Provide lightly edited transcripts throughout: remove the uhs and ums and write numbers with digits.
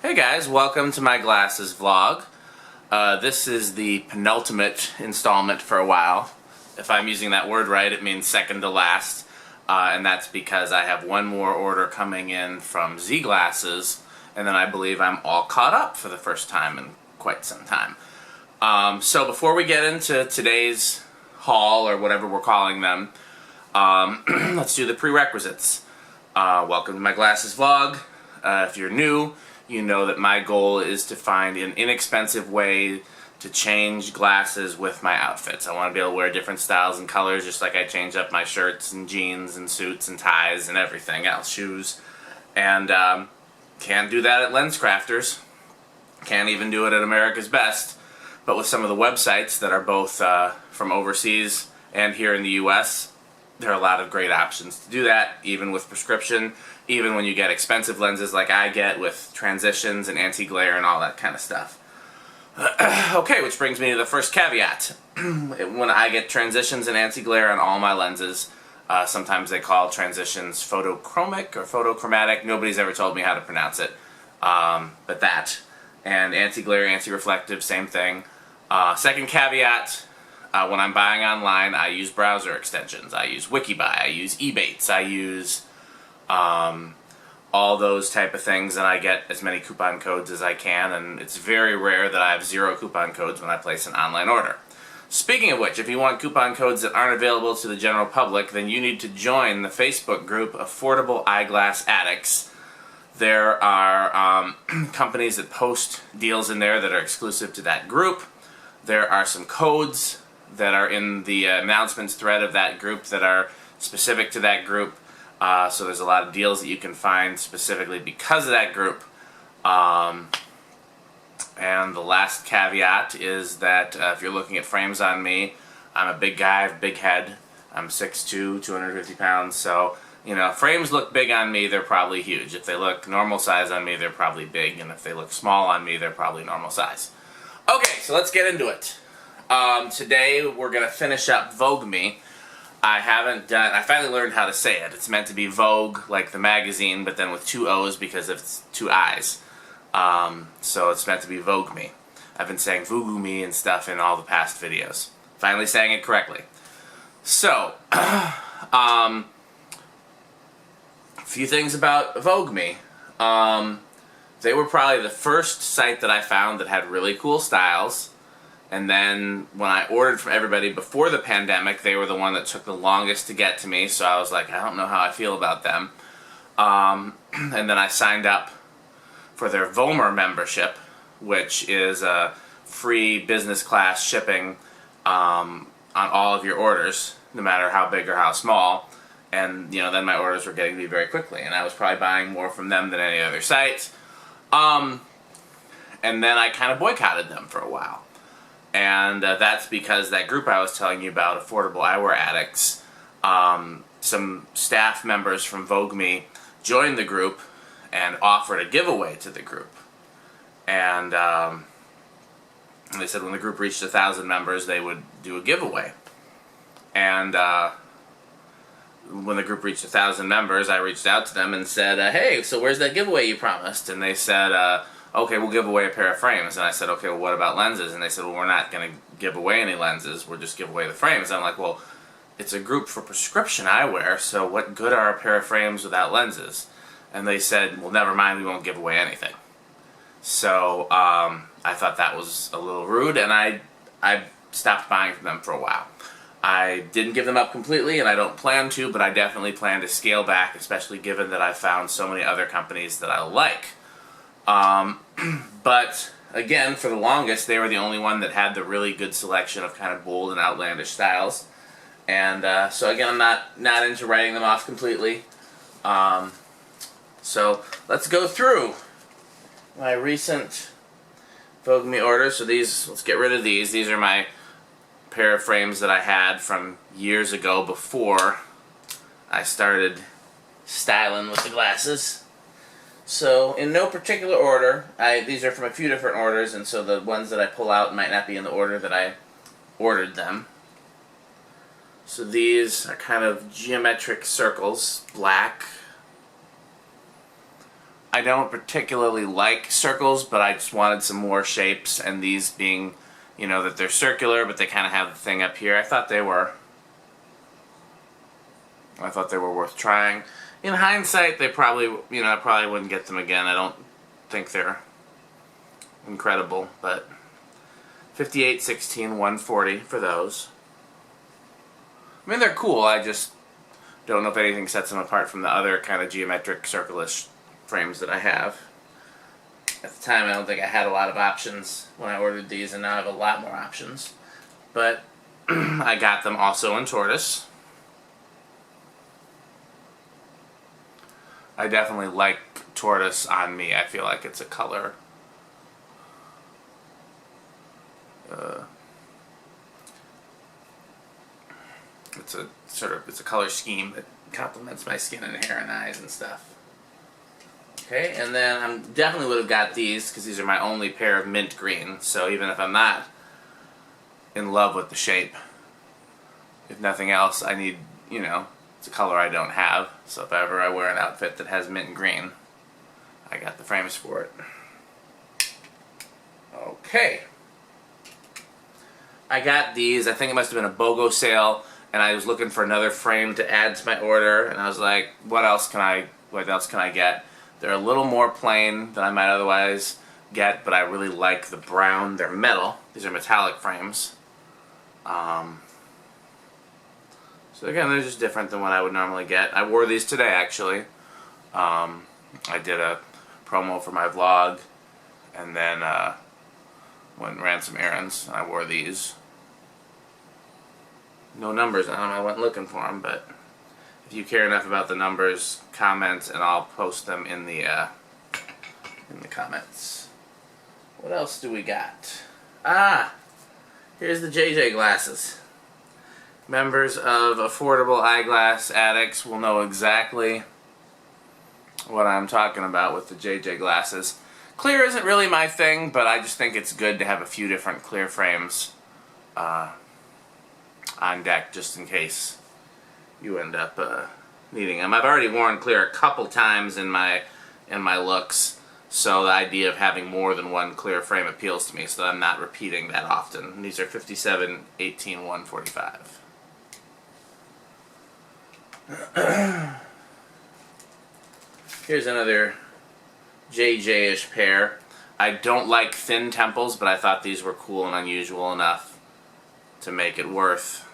Hey guys, welcome to my glasses vlog. This is the penultimate installment for a while. If I'm using that word right, it means second to last. And that's because I have one more order coming in from Eyeglasses, and then I believe I'm all caught up for the first time in quite some time. So before we get into today's haul, or whatever we're calling them, let's do the prerequisites. Welcome to my glasses vlog. If you're new, you know that my goal is to find an inexpensive way to change glasses with my outfits. I want to be able to wear different styles and colors just like I change up my shirts and jeans and suits and ties and everything else, shoes. And can't do that at LensCrafters. Can't even do it at America's Best. But with some of the websites that are both from overseas and here in the US, there are a lot of great options to do that, even with prescription, even when you get expensive lenses like I get with transitions and anti-glare and all that kind of stuff. Okay, which brings me to the first caveat. When I get transitions and anti-glare on all my lenses, sometimes they call transitions photochromic or photochromatic. Nobody's ever told me how to pronounce it, but that. And anti-glare, anti-reflective, same thing. Second caveat. When I'm buying online, I use browser extensions. I use Wikibuy, I use Ebates, I use all those type of things, and I get as many coupon codes as I can, and it's very rare that I have 0 coupon codes when I place an online order. Speaking of which, if you want coupon codes that aren't available to the general public, then you need to join the Facebook group Affordable Eyeglass Addicts. There are companies that post deals in there that are exclusive to that group. There are some codes that are in the announcements thread of that group that are specific to that group. So there's a lot of deals that you can find specifically because of that group. And the last caveat is that if you're looking at frames on me, I'm a big guy, I have a big head. I'm 6'2", 250 pounds, so you know, if frames look big on me, they're probably huge. If they look normal size on me, they're probably big, and if they look small on me, they're probably normal size. Okay, so let's get into it. Today we're going to finish up Voogme. I finally learned how to say it. It's meant to be Vogue, like the magazine, but then with 2 O's because it's 2 I's. So it's meant to be Voogme. I've been saying Voogueme and stuff in all the past videos. Finally saying it correctly. So, a few things about Voogme. They were probably the first site that I found that had really cool styles. And then when I ordered from everybody before the pandemic, they were the one that took the longest to get to me, so I was like, I don't know how I feel about them. And then I signed up for their Voogme membership, which is a free business class shipping on all of your orders, no matter how big or how small. And you know, then my orders were getting to me very quickly, and I was probably buying more from them than any other site. And then I kind of boycotted them for a while. And that's because that group I was telling you about, Affordable Eyewear Addicts, some staff members from Voogme joined the group and offered a giveaway to the group. And they said when the group reached 1,000 members, they would do a giveaway. And when the group reached 1,000 members, I reached out to them and said, hey, so where's that giveaway you promised? And they said, okay, we'll give away a pair of frames. And I said, okay, well, what about lenses? And they said, well, we're not going to give away any lenses. We'll just give away the frames. And I'm like, well, it's a group for prescription eyewear, so what good are a pair of frames without lenses? And they said, well, never mind, we won't give away anything. So I thought that was a little rude, and I stopped buying from them for a while. I didn't give them up completely, and I don't plan to, but I definitely plan to scale back, especially given that I've found so many other companies that I like. But again, for the longest, they were the only one that had the really good selection of kind of bold and outlandish styles. And so again, I'm not into writing them off completely. So let's go through my recent Voogme orders. So these, let's get rid of these. These are my pair of frames that I had from years ago before I started styling with the glasses. So, in no particular order, these are from a few different orders, and so the ones that I pull out might not be in the order that I ordered them. So these are kind of geometric circles, black, I don't particularly like circles, but I just wanted some more shapes, and these being, you know, that they're circular, but they kind of have the thing up here. I thought they were worth trying. In hindsight, they probably, you know, I probably wouldn't get them again. I don't think they're incredible, but 58, 16, 140 for those. I mean, they're cool. I just don't know if anything sets them apart from the other kind of geometric circle-ish frames that I have. At the time, I don't think I had a lot of options when I ordered these, and now I have a lot more options. But I got them also in tortoise. I definitely like tortoise on me. I feel like it's a color. It's a color scheme that complements my skin and hair and eyes and stuff. Okay, and then I definitely would have got these because these are my only pair of mint green. So even if I'm not in love with the shape, if nothing else, I need, you know, it's a color I don't have. So if ever I wear an outfit that has mint green, I got the frames for it. Okay. I got these. I think it must have been a BOGO sale, and I was looking for another frame to add to my order, and I was like, what else can I get? They're a little more plain than I might otherwise get, but I really like the brown. They're metal. These are metallic frames. So again, they're just different than what I would normally get. I wore these today, actually. I did a promo for my vlog, and then went and ran some errands, and I wore these. No numbers on them. I went looking for them, but if you care enough about the numbers, comment, and I'll post them in the comments. What else do we got? Ah, here's the JJ glasses. Members of Affordable Eyeglass Addicts will know exactly what I'm talking about with the JJ glasses. Clear isn't really my thing, but I just think it's good to have a few different clear frames on deck just in case you end up needing them. I've already worn clear a couple times in my looks, so the idea of having more than one clear frame appeals to me, so that I'm not repeating that often. And these are 57, 18, 145. Here's another JJ-ish pair. I don't like thin temples, but I thought these were cool and unusual enough to make it worth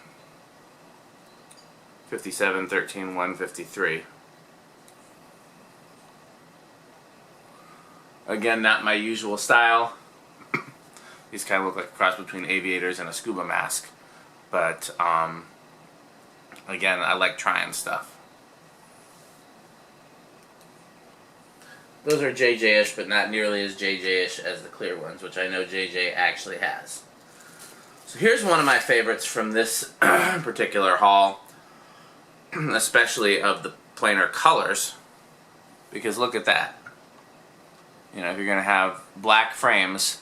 57, 13, 153. Again, not my usual style. These kind of look like a cross between aviators and a scuba mask. But, again, I like trying stuff. Those are JJ-ish, but not nearly as JJ-ish as the clear ones, which I know JJ actually has. So here's one of my favorites from this particular haul, especially of the plainer colors, because look at that. You know, if you're going to have black frames,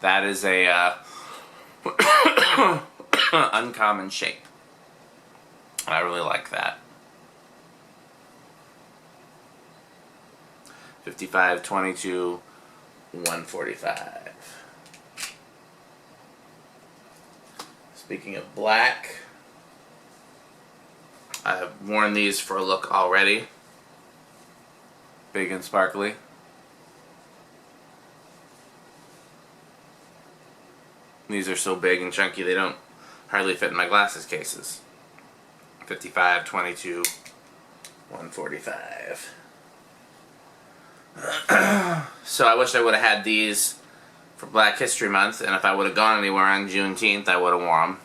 that is a uncommon shape. I really like that. 55, 22, 145. Speaking of black, I have worn these for a look already. Big and sparkly. These are so big and chunky they don't hardly fit in my glasses cases. 55, 22, 145. So I wish I would have had these for Black History Month, and if I would have gone anywhere on Juneteenth, I would have worn them.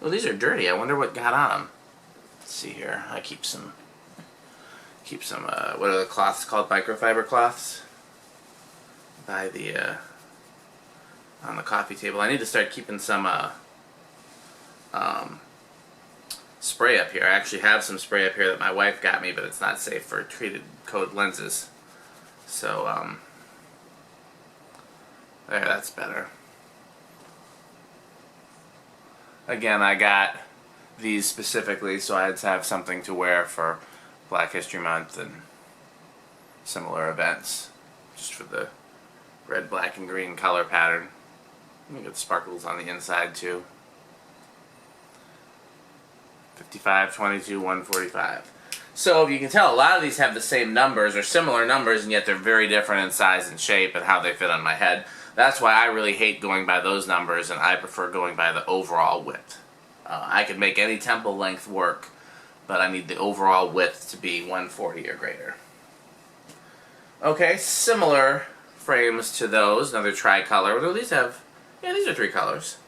Well, these are dirty. I wonder what got on them. Let's see here. I keep some, what are the cloths called? Microfiber cloths? By the, on the coffee table. I need to start keeping some, spray up here. I actually have some spray up here that my wife got me, but it's not safe for treated code lenses. So, there, that's better. Again, I got these specifically so I had to have something to wear for Black History Month, and similar events, just for the red, black, and green color pattern. You get sparkles on the inside too. 55, 22, 145. So if you can tell, a lot of these have the same numbers or similar numbers, and yet they're very different in size and shape and how they fit on my head. That's why I really hate going by those numbers, and I prefer going by the overall width. I could make any temple length work, but I need the overall width to be 140 or greater. Okay, similar frames to those, another tricolor. What do these have? Yeah, these are 3 colors,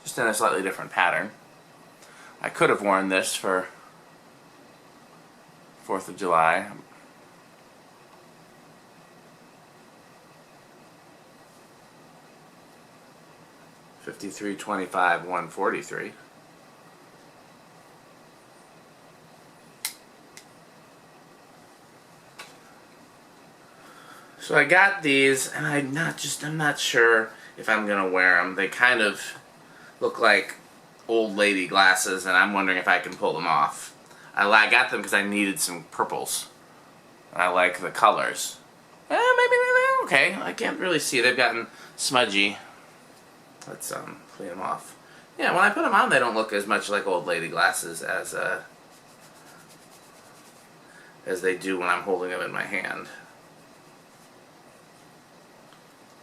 just in a slightly different pattern. I could have worn this for 4th of July. $53, $25, $143. So I got these, and I'm not sure if I'm gonna wear them. They kind of look like old lady glasses, and I'm wondering if I can pull them off. I got them because I needed some purples. I like the colors. Maybe they're okay. I can't really see. They've gotten smudgy. Let's clean them off. Yeah, when I put them on, they don't look as much like old lady glasses as they do when I'm holding them in my hand.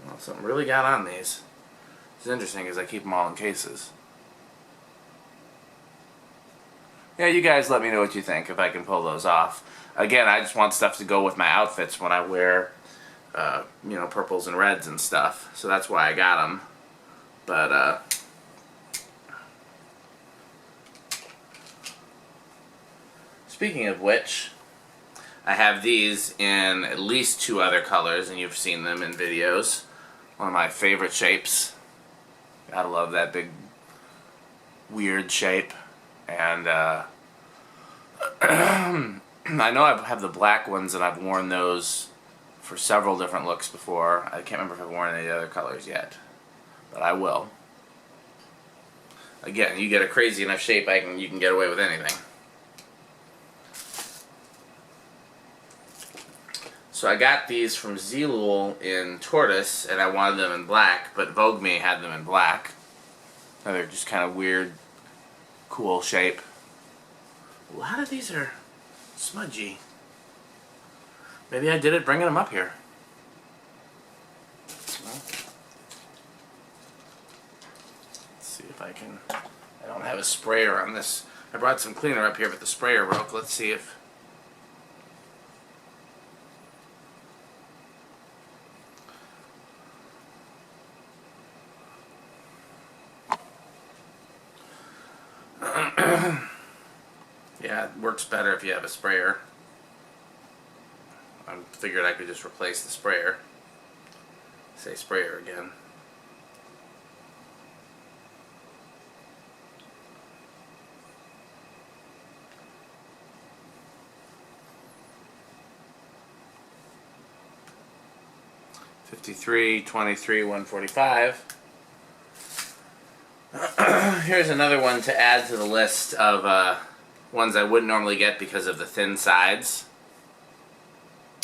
Well, something really got on these. What's interesting is I keep them all in cases. Yeah, you guys let me know what you think if I can pull those off. Again, I just want stuff to go with my outfits when I wear, you know, purples and reds and stuff. So that's why I got them. But, speaking of which, I have these in at least 2 other colors, and you've seen them in videos. One of my favorite shapes. Gotta love that big, weird shape. And I know I have the black ones, and I've worn those for several different looks before. I can't remember if I've worn any other colors yet, but I will. Again, you get a crazy enough shape, you can get away with anything. So I got these from Zilul in tortoise, and I wanted them in black, but Voogme had them in black. Another just kind of weird, cool shape. A lot of these are smudgy. Maybe I did it bringing them up here. Well, let's see if I can. I don't have a sprayer on this. I brought some cleaner up here, but the sprayer broke. Let's see if. Yeah, it works better if you have a sprayer. I figured I could just replace the sprayer. Say sprayer again. $53, $23, $145. Here's another one to add to the list of ones I wouldn't normally get because of the thin sides.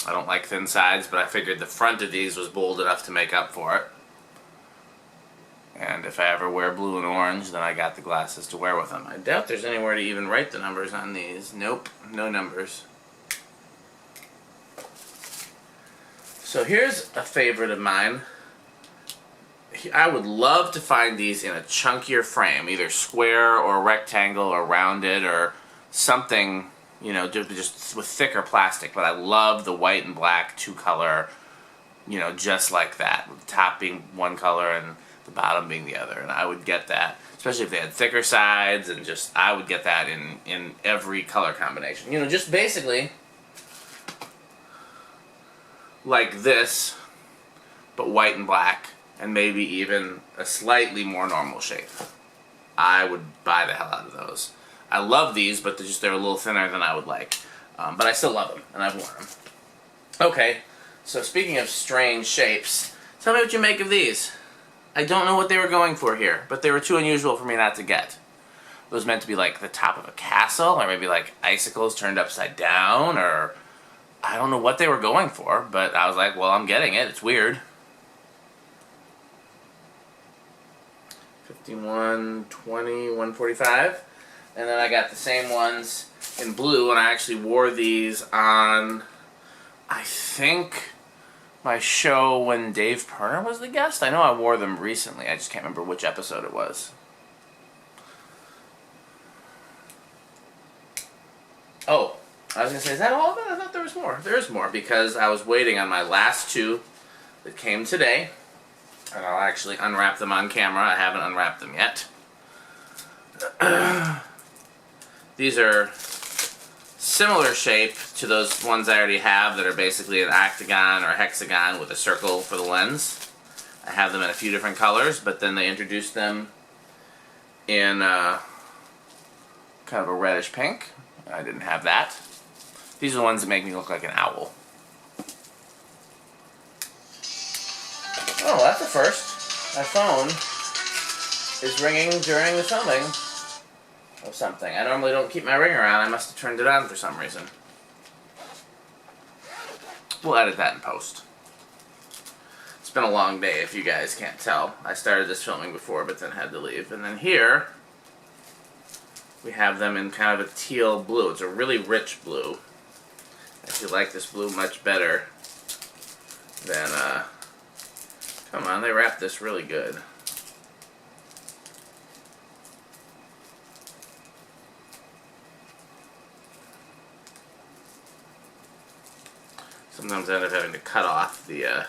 I don't like thin sides, but I figured the front of these was bold enough to make up for it. And if I ever wear blue and orange, then I got the glasses to wear with them. I doubt there's anywhere to even write the numbers on these. Nope, no numbers. So here's a favorite of mine. I would love to find these in a chunkier frame, either square or rectangle or rounded or something, you know, just with thicker plastic. But I love the white and black 2-color, you know, just like that, with the top being one color and the bottom being the other. And I would get that, especially if they had thicker sides, and just I would get that in every color combination. You know, just basically like this, but white and black, and maybe even a slightly more normal shape. I would buy the hell out of those. I love these, but they're a little thinner than I would like. But I still love them, and I've worn them. Okay, so speaking of strange shapes, tell me what you make of these. I don't know what they were going for here, but they were too unusual for me not to get. It was meant to be like the top of a castle, or maybe like icicles turned upside down, or I don't know what they were going for, but I was like, well, I'm getting it. It's weird. 51, 20, 145. And then I got the same ones in blue, and I actually wore these on, I think, my show when Dave Perner was the guest. I know I wore them recently. I just can't remember which episode it was. Oh, I was going to say, is that all of it? I thought there was more. There is more, because I was waiting on my last two that came today. And I'll actually unwrap them on camera. I haven't unwrapped them yet. These are similar shape to those ones I already have that are basically an octagon or a hexagon with a circle for the lens. I have them in a few different colors, but then they introduced them in kind of a reddish pink. I didn't have that. These are the ones that make me look like an owl. Oh, that's a first. My phone is ringing during the filming of something. I normally don't keep my ringer on. I must have turned it on for some reason. We'll edit that in post. It's been a long day, if you guys can't tell. I started this filming before, but then had to leave. And then here, we have them in kind of a teal blue. It's a really rich blue. I actually like this blue much better than, come on, they wrapped this really good. Sometimes I end up having to cut off the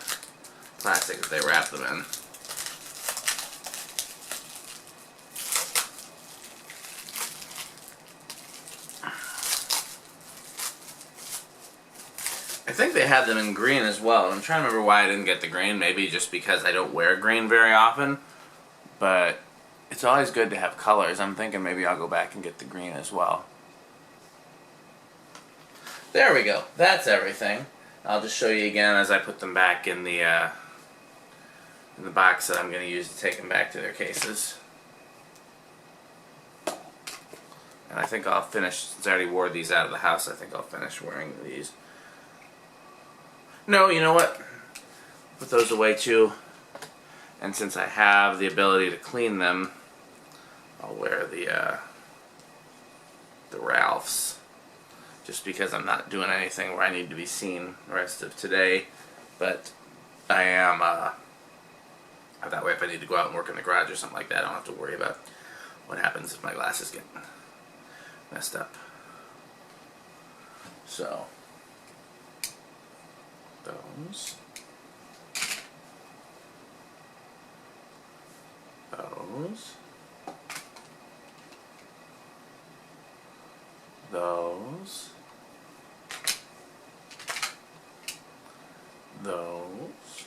plastic that they wrap them in. I think they had them in green as well. I'm trying to remember why I didn't get the green. Maybe just because I don't wear green very often. But it's always good to have colors. I'm thinking maybe I'll go back and get the green as well. There we go. That's everything. I'll just show you again as I put them back in the box that I'm going to use to take them back to their cases. And I think I'll finish, since I already wore these out of the house, I think I'll finish wearing these. No, you know what? Put those away too. And since I have the ability to clean them, I'll wear the Ralphs. Just because I'm not doing anything where I need to be seen the rest of today. But I am, that way if I need to go out and work in the garage or something like that, I don't have to worry about what happens if my glasses get messed up. So, those. Those. Those. Those.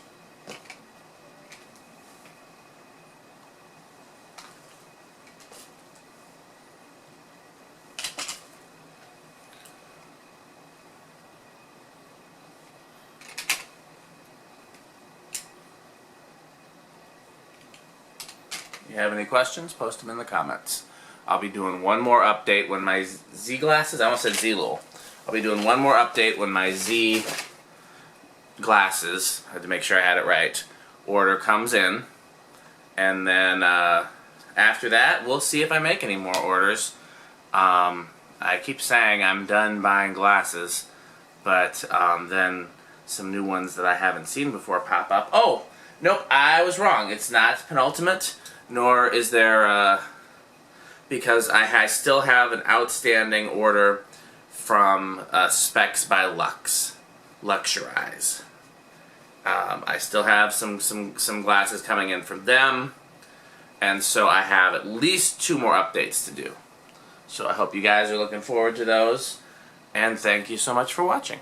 If you have any questions, post them in the comments. I'll be doing one more update when my Z glasses, I almost said Z-Lul. I'll be doing one more update when my Z glasses, I had to make sure I had it right, order comes in. And then after that, we'll see if I make any more orders. I keep saying I'm done buying glasses, but then some new ones that I haven't seen before pop up. Oh, nope, I was wrong. It's not penultimate, nor is there, because I still have an outstanding order from Specs by Lux, Luxurize. I still have some glasses coming in from them, and so I have at least 2 more updates to do. So I hope you guys are looking forward to those, and thank you so much for watching.